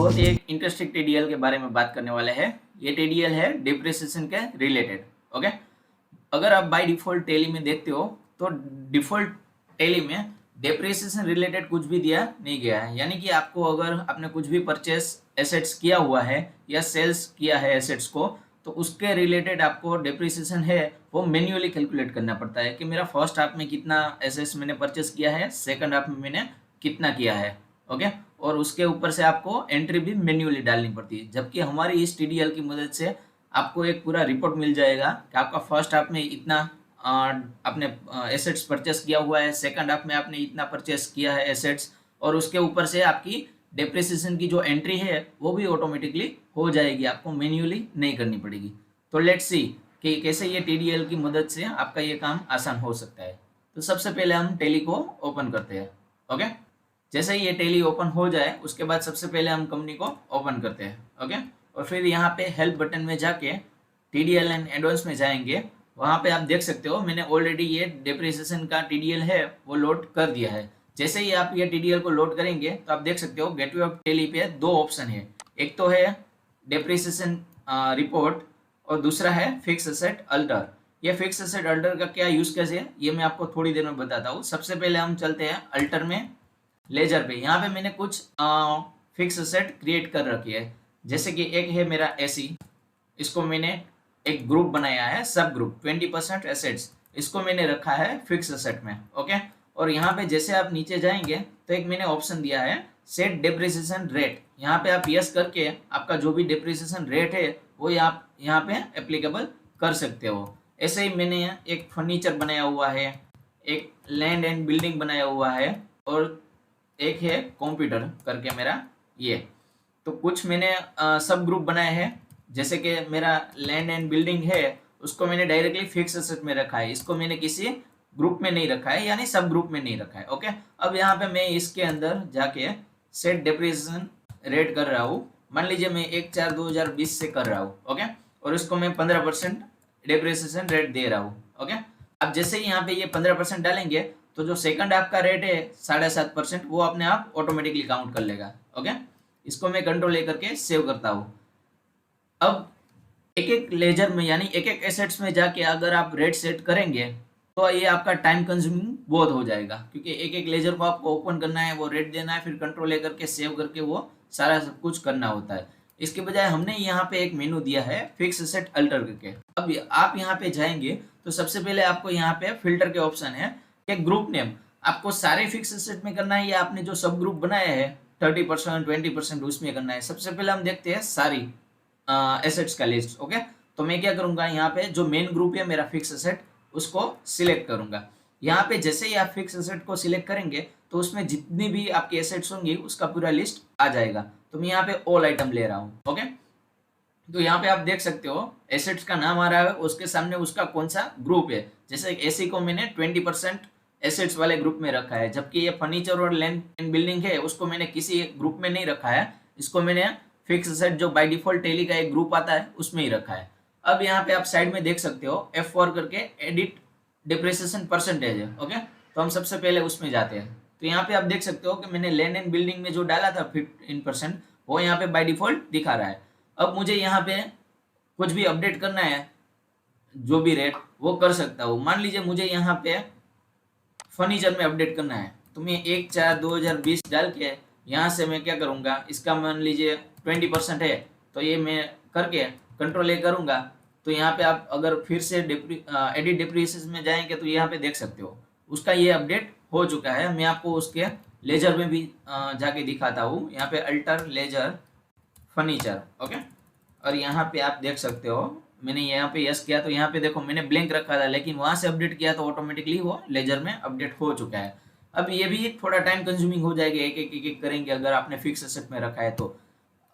बहुत ही एक interesting TDL के बारे में बात करने वाले हैं। ये टीडीएल है डिप्रिसिएशन के रिलेटेड। ओके, अगर आप बाय डिफॉल्ट टैली में देखते हो तो डिफॉल्ट टैली में डिप्रिसिएशन रिलेटेड कुछ भी दिया नहीं गया है। यानी कि आपको अगर आपने कुछ भी परचेस एसेट्स किया हुआ है या सेल्स किया है एसेट्स को, तो उसके रिलेटेड आपको डिप्रिसिएशन है वो मैन्युअली कैलकुलेट करना पड़ता है कि मेरा फर्स्ट हाफ में कितना एसेट्स मैंने परचेस किया है, सेकंड हाफ में मैंने कितना किया है। ओके, और उसके ऊपर से आपको एंट्री भी मैन्युअली डालनी पड़ती है। जबकि हमारी इस टीडीएल की मदद से आपको एक पूरा रिपोर्ट मिल जाएगा कि आपका फर्स्ट हाफ में इतना आपने एसेट्स परचेस किया हुआ है, सेकंड हाफ में आपने इतना परचेस किया है एसेट्स, और उसके ऊपर से आपकी डेप्रिसिएशन की जो एंट्री है वो भी ऑटोमेटिकली हो जाएगी, आपको मैन्युअली नहीं करनी पड़ेगी। तो लेट्स सी कि कैसे ये टीडीएल की मदद से आपका ये काम आसान हो सकता है। तो सबसे पहले हम टैली को ओपन करते हैं। ओके, जैसे ही ये टैली ओपन हो जाए उसके बाद सबसे पहले हम कंपनी को ओपन करते हैं। ओके, और फिर यहाँ पे हेल्प बटन में जाके टीडीएल एंड एडवांस में जाएंगे। वहाँ पे आप देख सकते हो मैंने ऑलरेडी ये डिप्रिसिएशन का टीडीएल है वो लोड कर दिया है। जैसे ही आप ये टीडीएल को लोड करेंगे तो आप देख सकते हो गेटवे ऑफ टैली पे दो ऑप्शन है, एक तो है डिप्रिसिएशन रिपोर्ट और दूसरा है फिक्स एसेट अल्टर। ये फिक्स एसेट अल्टर का क्या यूज केस है ये मैं आपको थोड़ी देर में बताता हूँ। सबसे पहले हम चलते हैं अल्टर में, लेजर पे। यहाँ पे मैंने कुछ फिक्स एसेट क्रिएट कर रखी है। जैसे कि एक है मेरा एसी, इसको मैंने एक ग्रुप बनाया है, सब ग्रुप 20% एसेट्स, इसको मैंने रखा है फिक्स एसेट में। ओके, और यहाँ पे जैसे आप नीचे जाएंगे तो एक मैंने ऑप्शन दिया है सेट डिप्रिसिएशन रेट। यहाँ पे आप यस करके आपका जो भी डिप्रिसिएशन रेट है वो यहाँ पे एप्लीकेबल कर सकते हो। ऐसे ही मैंने एक फर्नीचर बनाया हुआ है, एक लैंड एंड बिल्डिंग बनाया हुआ है, और एक है कंप्यूटर करके मेरा ये। तो कुछ मैंने सब ग्रुप बनाए हैं। जैसे कि मेरा लैंड एंड बिल्डिंग है उसको मैंने डायरेक्टली फिक्स एसेट में रखा है, इसको मैंने किसी ग्रुप में नहीं रखा है, यानी सब ग्रुप में नहीं रखा है। ओके, अब यहाँ पे मैं इसके अंदर जाके सेट डिप्रिसिएशन रेट कर रहा हूँ। मान लीजिए मैं 1/4/2020 से कर रहा हूँ। ओके, और इसको मैं 15% डिप्रिसिएशन रेट दे रहा हूँ। ओके, अब जैसे ही यहाँ पे ये 15% डालेंगे तो जो सेकंड हाफ का रेट है 7.5% वो अपने आप ऑटोमेटिकली काउंट कर लेगा। ओके, इसको मैं कंट्रोल लेकर के सेव करता हूँ। अब एक एक लेजर में यानी एक एक एसेट्स में जाके अगर आप रेट सेट करेंगे तो ये आपका टाइम कंज्यूमिंग बहुत हो जाएगा, क्योंकि एक एक लेजर को आपको ओपन करना है, वो रेट देना है, फिर कंट्रोल लेकर के सेव करके वो सारा सब कुछ करना होता है। इसके बजाय हमने यहाँ पे एक मेनू दिया है फिक्स एसेट अल्टर करके। अब आप यहाँ पे जाएंगे तो सबसे पहले आपको यहाँ पे फिल्टर के ऑप्शन है कि ग्रुप नेम आपको सारे फिक्स एसेट में करना है या आपने जो सब ग्रुप बनाया है 30% 20% उसमें करना है। सबसे पहले हम देखते हैं सारी एसेट्स का लिस्ट। ओके, तो मैं क्या करूंगा, यहाँ पे जो मेन ग्रुप है मेरा फिक्स एसेट उसको सिलेक्ट करूंगा। यहाँ पे जैसे ही आप फिक्स एसेट को सिलेक्ट करेंगे तो उसमें जितनी भी आपकी एसेट्स होंगी उसका पूरा लिस्ट आ जाएगा। तो मैं यहाँ पे ऑल आइटम ले रहा हूँ। ओके, तो यहाँ पे आप देख सकते हो एसेट्स का नाम आ रहा है, उसके सामने उसका कौन सा ग्रुप है। जैसे एसी को मैंने 20% एसेट्स वाले ग्रुप में रखा है, जबकि ये फर्नीचर और लैंड एंड बिल्डिंग है उसको मैंने किसी ग्रुप में नहीं रखा है, इसको मैंने फिक्स एसेट जो बाय डिफॉल्ट टैली का एक ग्रुप आता है उसमें ही रखा है। अब यहाँ पे आप साइड में देख सकते हो F4 करके एडिट डिप्रिसिएशन परसेंटेज है। ओके, तो हम सबसे पहले उसमें जाते हैं। तो यहाँ पे आप देख सकते हो कि मैंने लैंड एंड बिल्डिंग में जो डाला था 15% वो यहाँ पे बाय डिफॉल्ट दिखा रहा है। अब मुझे यहाँ पे कुछ भी अपडेट करना है, जो भी रेट वो कर सकता हूँ। मान लीजिए मुझे यहाँ पे फर्नीचर में अपडेट करना है तो मैं 1/4/2020 डाल के यहाँ से मैं क्या करूँगा, इसका मान लीजिए 20% है तो ये मैं करके कंट्रोल ए करूँगा। तो यहाँ पे आप अगर फिर से एडिट डिप्रिसिएशन में जाएंगे तो यहाँ पे देख सकते हो उसका ये अपडेट हो चुका है। मैं आपको उसके लेजर में भी जाके दिखाता हूँ। यहाँ पे अल्टर लेजर फर्नीचर। ओके, और यहाँ पे आप देख सकते हो मैंने यहाँ पे यस किया तो यहाँ पे देखो मैंने ब्लैंक रखा था, लेकिन वहां से अपडेट किया तो ऑटोमेटिकली वो लेजर में अपडेट हो चुका है। अब ये भी थोड़ा टाइम कंज्यूमिंग हो जाएगा, एक करेंगे अगर आपने फिक्स एसेट में रखा है तो।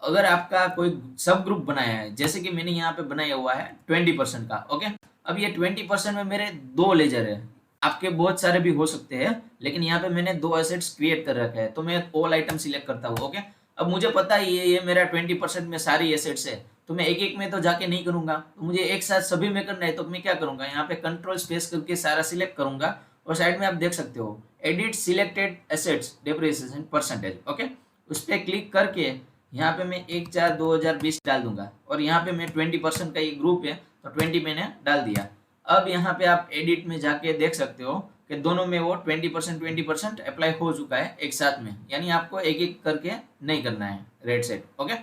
अगर आपका कोई सब ग्रुप बनाया है, जैसे कि मैंने यहाँ पे बनाया हुआ है 20% का। ओके, अब ये 20% में मेरे 2 लेजर है, आपके बहुत सारे भी हो सकते हैं, लेकिन यहाँ पे मैंने 2 एसेट्स क्रिएट कर रखे हैं तो मैं ऑल आइटम सिलेक्ट करता हूँ। ओके, अब मुझे पता है ये मेरा 20% में सारी एसेट्स है तो मैं एक एक में तो जाके नहीं करूंगा, तो मुझे एक साथ सभी में करना है। तो मैं क्या करूंगा, यहाँ पे कंट्रोल स्पेस करके सारा सिलेक्ट करूंगा और साइड में आप देख सकते हो edit selected assets depreciation percentage. Okay, उस पर क्लिक करके यहाँ पे मैं 1/4/2020 डाल दूंगा और यहाँ पे मैं 20% का ये ग्रुप है तो 20 मैंने डाल दिया। अब यहाँ पे आप एडिट में जाके देख सकते हो कि दोनों में वो 20% अप्लाई हो चुका है एक साथ में, यानी आपको एक एक करके नहीं करना है रेट सेट। ओके,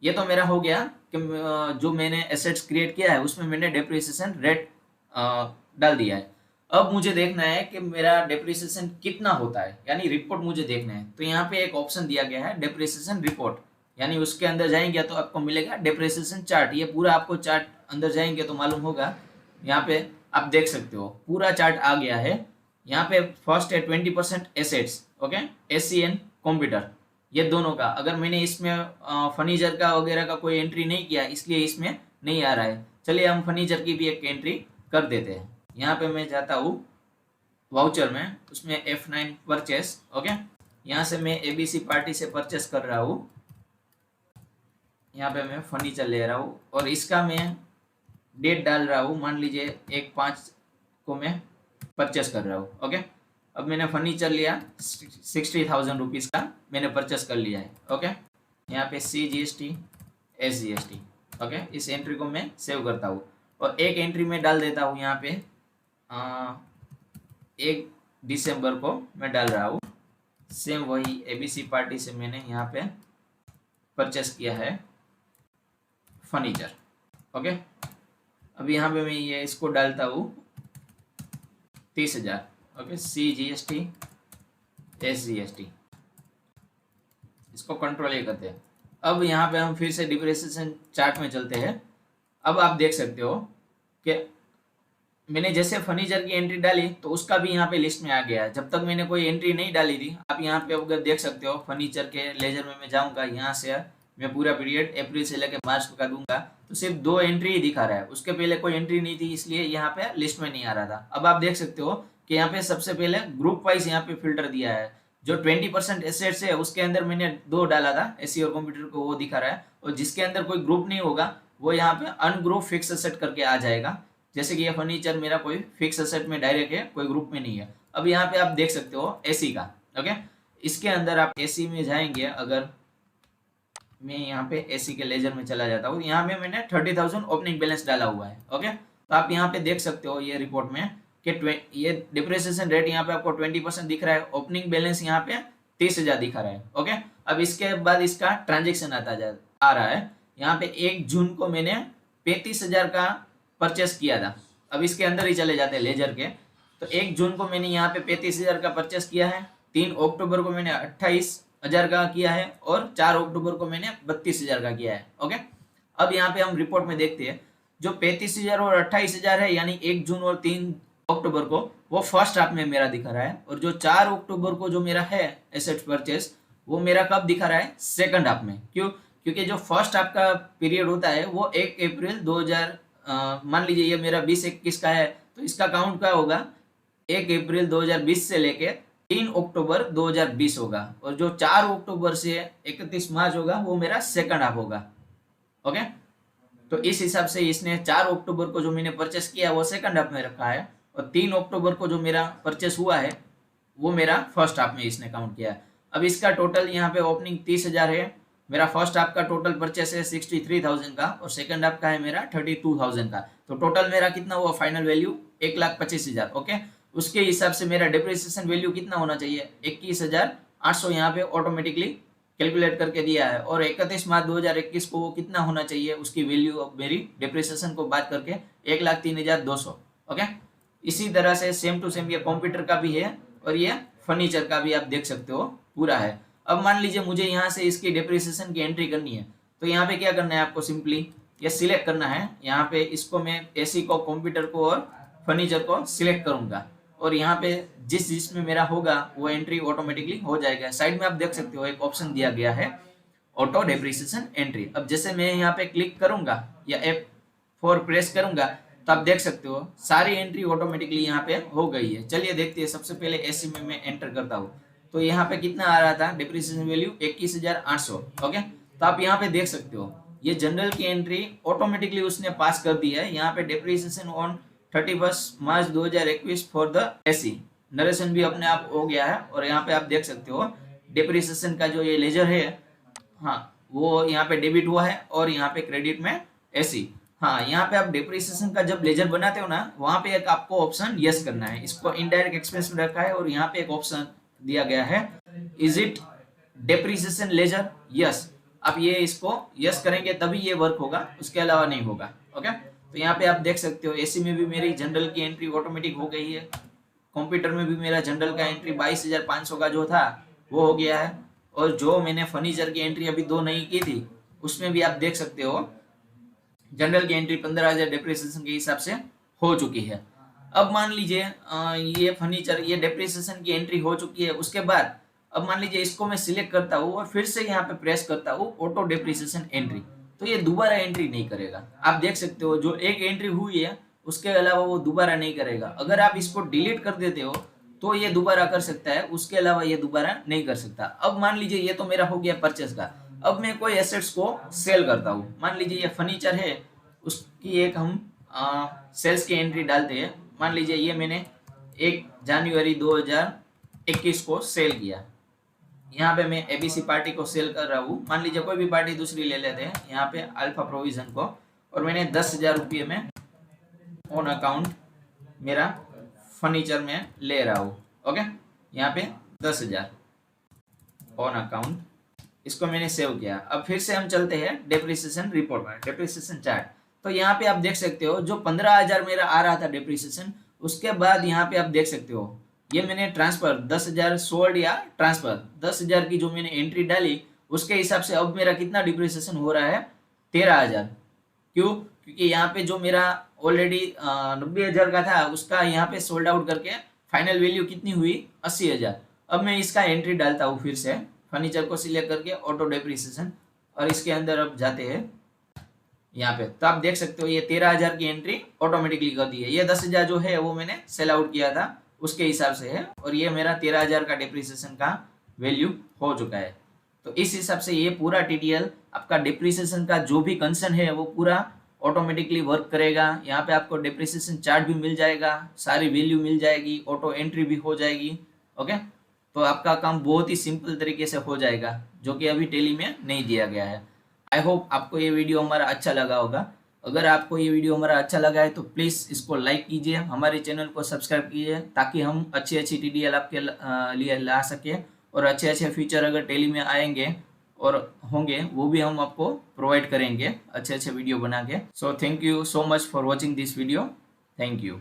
ये तो मेरा हो गया कि जो मैंने एसेट्स क्रिएट किया है उसमें मैंने डेप्रिसिएशन रेट डाल दिया है। अब मुझे देखना है कि मेरा डेप्रिसिएशन कितना होता है, यानी रिपोर्ट मुझे देखना है। तो यहाँ पे एक ऑप्शन दिया गया है डेप्रिसिएशन रिपोर्ट, यानी उसके अंदर जाएंगे तो आपको मिलेगा डेप्रिसिएशन चार्ट। ये पूरा आपको चार्ट अंदर जाएंगे तो मालूम होगा। यहाँ पे आप देख सकते हो पूरा चार्ट आ गया है। यहाँ पे फर्स्ट है 20% assets, okay, AC and computer, ये दोनों का। अगर मैंने इसमें फर्नीचर का वगैरह का कोई एंट्री नहीं किया इसलिए इसमें नहीं आ रहा है। चलिए हम फर्नीचर की भी एक एंट्री कर देते हैं। यहाँ पे मैं जाता हूँ वाउचर में, उसमें F9 परचेस, ओके, यहाँ से मैं ABC पार्टी से परचेस कर रहा हूँ। यहाँ पे मैं फर्नीचर ले रहा हूँ और इसका मैं डेट डाल रहा हूँ, मान लीजिए 1/5 को मैं परचेस कर रहा हूँ। ओके, अब मैंने फर्नीचर लिया 60,000 रुपीज़ का मैंने परचेस कर लिया है। ओके, यहाँ पे CGST SGST, ओके, इस एंट्री को मैं सेव करता हूँ और एक एंट्री में डाल देता हूँ यहाँ पे 1 दिसंबर को मैं डाल रहा हूँ। सेम वही ABC पार्टी से मैंने यहाँ पे परचेस किया है फर्नीचर। ओके, अब यहाँ पे मैं ये इसको डालता हूँ 30,000, ओके, CGST SGST, इसको कंट्रोल ए करते हैं। अब यहाँ पे हम फिर से डिप्रिसिएशन चार्ट में चलते हैं। अब आप देख सकते हो कि मैंने जैसे फर्नीचर की एंट्री डाली तो उसका भी यहाँ पे लिस्ट में आ गया है। जब तक मैंने कोई एंट्री नहीं डाली थी, आप यहाँ पे अगर देख सकते हो फर्नीचर के लेजर में मैं जाऊँगा, यहाँ से मैं पूरा पीरियड अप्रैल से लेकर मार्च का दूंगा तो सिर्फ 2 एंट्री ही दिखा रहा है, उसके पहले कोई एंट्री नहीं थी इसलिए यहाँ पे लिस्ट में नहीं आ रहा था। अब आप देख सकते हो कि यहाँ पे सबसे पहले ग्रुप वाइज यहाँ पे फिल्टर दिया है। जो 20% एसेट्स है उसके अंदर मैंने 2 डाला था, एसी और कंप्यूटर को, वो दिखा रहा है। और जिसके अंदर कोई ग्रुप नहीं होगा वो यहाँ पे अनग्रुप फिक्स एसेट करके आ जाएगा। जैसे कि ये फर्नीचर मेरा कोई फिक्स एसेट में डायरेक्ट है, कोई ग्रुप में नहीं है। अब यहाँ पे आप देख सकते हो एसी का, ओके, इसके अंदर आप एसी में जाएंगे। अगर मैं यहाँ पे एसी के लेजर में चला जाता हूँ, यहाँ पे मैंने 30,000 ओपनिंग बैलेंस डाला हुआ है। ओके, तो आप यहाँ पे देख सकते हो ये रिपोर्ट में कि ये डिप्रिसिएशन रेट यहाँ पे आपको 20% दिख रहा है, ओपनिंग बैलेंस यहाँ पे 30,000 दिखा रहा है। ओके, अब इसके बाद इसका ट्रांजेक्शन आ रहा है। यहाँ पे 1 जून को मैंने 35,000 का परचेस किया था। अब इसके अंदर ही चले जाते हैं लेजर के, तो 1 जून को मैंने यहाँ पे 35,000 का परचेस किया है। 3 अक्टूबर को मैंने 28,000 का किया है और 4 अक्टूबर को मैंने 32,000 का किया है। ओके, अब यहाँ पे हम रिपोर्ट में देखते हैं जो 35,000 और 28,000 है, यानी 1 जून और 3 अक्टूबर को, वो फर्स्ट हाफ में मेरा दिखा रहा है। और जो 4 अक्टूबर को जो मेरा है एसेट परचेस, वो मेरा कब दिखा रहा है? सेकंड हाफ में। क्यों? क्योंकि जो फर्स्ट हाफ का पीरियड होता है वो 1 अप्रैल 2000, मान लीजिए ये मेरा 20-21 का है तो इसका काउंट क्या होगा? 1 अप्रैल 2020 से लेके 3 अक्टूबर 2020 होगा। और जो 4 अक्टूबर से 31 मार्च होगा वो मेरा सेकंड हाफ होगा। ओके, तो इस हिसाब से इसने 4 अक्टूबर को जो मैंने परचेस किया वो सेकंड हाफ में रखा है और 3 अक्टूबर को जो मेरा परचेस हुआ है वो मेरा फर्स्ट हाफ में इसने काउंट किया है। अब इसका टोटल यहाँ पे ओपनिंग 30,000 है, मेरा फर्स्ट हाफ का टोटल परचेस है 63,000 का और सेकंड हाफ का है मेरा 32,000 का। तो टोटल मेरा कितना हुआ? Final value 1,25,000। ओके, उसके हिसाब से मेरा डिप्रिसिएशन वैल्यू कितना होना चाहिए? 21,800 यहाँ पे ऑटोमेटिकली कैलकुलेट करके दिया है। और 31 मार्च 2021 को वो कितना होना चाहिए उसकी वैल्यू मेरी डिप्रिसिएशन को बात करके 1,03,200। ओके, इसी तरह से सेम टू सेम ये कंप्यूटर का भी है और ये फर्नीचर का भी आप देख सकते हो पूरा है। अब मान लीजिए मुझे यहाँ से इसकी डिप्रिसिएशन की एंट्री करनी है तो यहाँ पे क्या करना है आपको? सिंपली ये सिलेक्ट करना है। यहाँ पे इसको मैं एसी को, कंप्यूटर को और फर्नीचर को सिलेक्ट करूंगा और यहाँ पे जिसमें मेरा होगा वो एंट्री ऑटोमेटिकली हो जाएगा। साइड में आप देख सकते हो एक ऑप्शन दिया गया है ऑटो डिप्रिसिएशन एंट्री। अब जैसे मैं यहाँ पे क्लिक करूंगा या F4 प्रेस करूंगा तो आप देख सकते हो सारी एंट्री ऑटोमेटिकली यहाँ पे हो गई है। चलिए देखते हैं। सबसे पहले एसी में मैं एंटर करता हूँ तो यहाँ पे कितना आ रहा था डिप्रिसिएशन वैल्यू? 21,800। ओके, तो आप यहाँ पे देख सकते हो ये जनरल की एंट्री ऑटोमेटिकली उसने पास कर दी है। यहाँ पे depreciation on 31 March 2021 for the AC narration भी अपने आप हो गया है। और यहाँ पे आप देख सकते हो डिप्रिसिएशन का जो ये लेजर है, हाँ, वो यहाँ पे डेबिट हुआ है और यहाँ पे क्रेडिट में 80। हाँ, यहाँ पे आप डेप्रिसिएशन का जब लेजर बनाते हो ना, वहां पे एक आपको ऑप्शन यस करना है। इसको इनडायरेक्ट एक्सपेंस में रखा है और यहाँ पे एक ऑप्शन दिया गया है, is it depreciation ledger, yes. आप ये इसको यस करेंगे तभी ये वर्क होगा, उसके अलावा नहीं होगा। ओके, तो यहाँ पे आप देख सकते हो एसी में भी मेरी जनरल की एंट्री ऑटोमेटिक हो गई है, कंप्यूटर में भी मेरा जनरल का एंट्री 22,500 का जो था वो हो गया है, और जो मैंने फर्नीचर की एंट्री अभी 2 नई की थी उसमें भी आप देख सकते हो जनरल की एंट्री 15,000 डेप्रिसिएशन के हिसाब से हो चुकी है। अब मान लीजिए ये फर्नीचर, ये डेप्रिसिएशन की एंट्री हो चुकी है, उसके बाद अब मान लीजिए इसको मैं सिलेक्ट करता हूँ और फिर से यहाँ पे प्रेस करता हूँ ऑटो डेप्रिसिएशन एंट्री, तो ये दोबारा एंट्री नहीं करेगा। आप देख सकते हो जो एक एंट्री हुई है उसके अलावा वो दोबारा नहीं करेगा। अगर आप इसको डिलीट कर देते हो तो ये दोबारा कर सकता है, उसके अलावा ये दोबारा नहीं कर सकता। अब मान लीजिए ये तो मेरा हो गया परचेस का। अब मैं कोई एसेट्स को सेल करता हूँ, मान लीजिए ये फर्नीचर है, उसकी एक हम सेल्स की एंट्री डालते हैं। मान लीजिए ये मैंने 1 जनवरी 2021 को सेल किया। यहाँ पे मैं एबीसी पार्टी को सेल कर रहा हूँ, मान लीजिए कोई भी पार्टी दूसरी ले लेते हैं, यहाँ पे अल्फा प्रोविजन को, और मैंने 10,000 रुपये में ऑन अकाउंट मेरा फर्नीचर में ले रहा हूँ। ओके, यहाँ पे 10,000 ऑन अकाउंट, इसको मैंने सेव किया। अब फिर से हम चलते हैं डेप्रिसिएशन रिपोर्ट में, डेप्रिसिएशन चार्ट। तो यहाँ पे आप देख सकते हो जो 15,000 मेरा आ रहा था डेप्रिसिएशन, उसके बाद यहाँ पे आप देख सकते हो ये मैंने ट्रांसफर 10,000 सोल्ड या ट्रांसफर 10,000 की जो मैंने एंट्री डाली उसके हिसाब से अब मेरा कितना डिप्रिसिएशन हो रहा है, 13,000। क्यों? क्योंकि यहाँ पे जो मेरा ऑलरेडी 90,000 का था उसका यहाँ पे सोल्ड आउट करके फाइनल वैल्यू कितनी हुई, 80,000। अब मैं इसका एंट्री डालता हूँ फिर से, फर्नीचर को सिलेक्ट करके ऑटो डेप्रिसिएशन, और इसके अंदर अब जाते हैं यहाँ पे, तो आप देख सकते हो ये 13,000 की एंट्री ऑटोमेटिकली कर दी है। ये 10,000 जो है वो मैंने सेल आउट किया था उसके हिसाब से है, और ये मेरा 13,000 का डेप्रिसिएशन का वैल्यू हो चुका है। तो इस हिसाब से ये पूरा टीटीएल आपका डेप्रिसिएशन का जो भी कंसर्न है वो पूरा ऑटोमेटिकली वर्क करेगा। यहाँ पे आपको डेप्रिसिएशन चार्ट भी मिल जाएगा, सारी वैल्यू मिल जाएगी, ऑटो एंट्री भी हो जाएगी। ओके, तो आपका काम बहुत ही सिंपल तरीके से हो जाएगा, जो कि अभी टेली में नहीं दिया गया है। आई होप आपको ये वीडियो हमारा अच्छा लगा होगा। अगर आपको ये वीडियो हमारा अच्छा लगा है तो प्लीज़ इसको लाइक कीजिए, हमारे चैनल को सब्सक्राइब कीजिए, ताकि हम अच्छी अच्छी टीडीएल आपके लिए ला सके, और अच्छे अच्छे फीचर अगर टेली में आएंगे और होंगे वो भी हम आपको प्रोवाइड करेंगे अच्छे अच्छे वीडियो बना के। So thank you so much for watching this video. Thank you.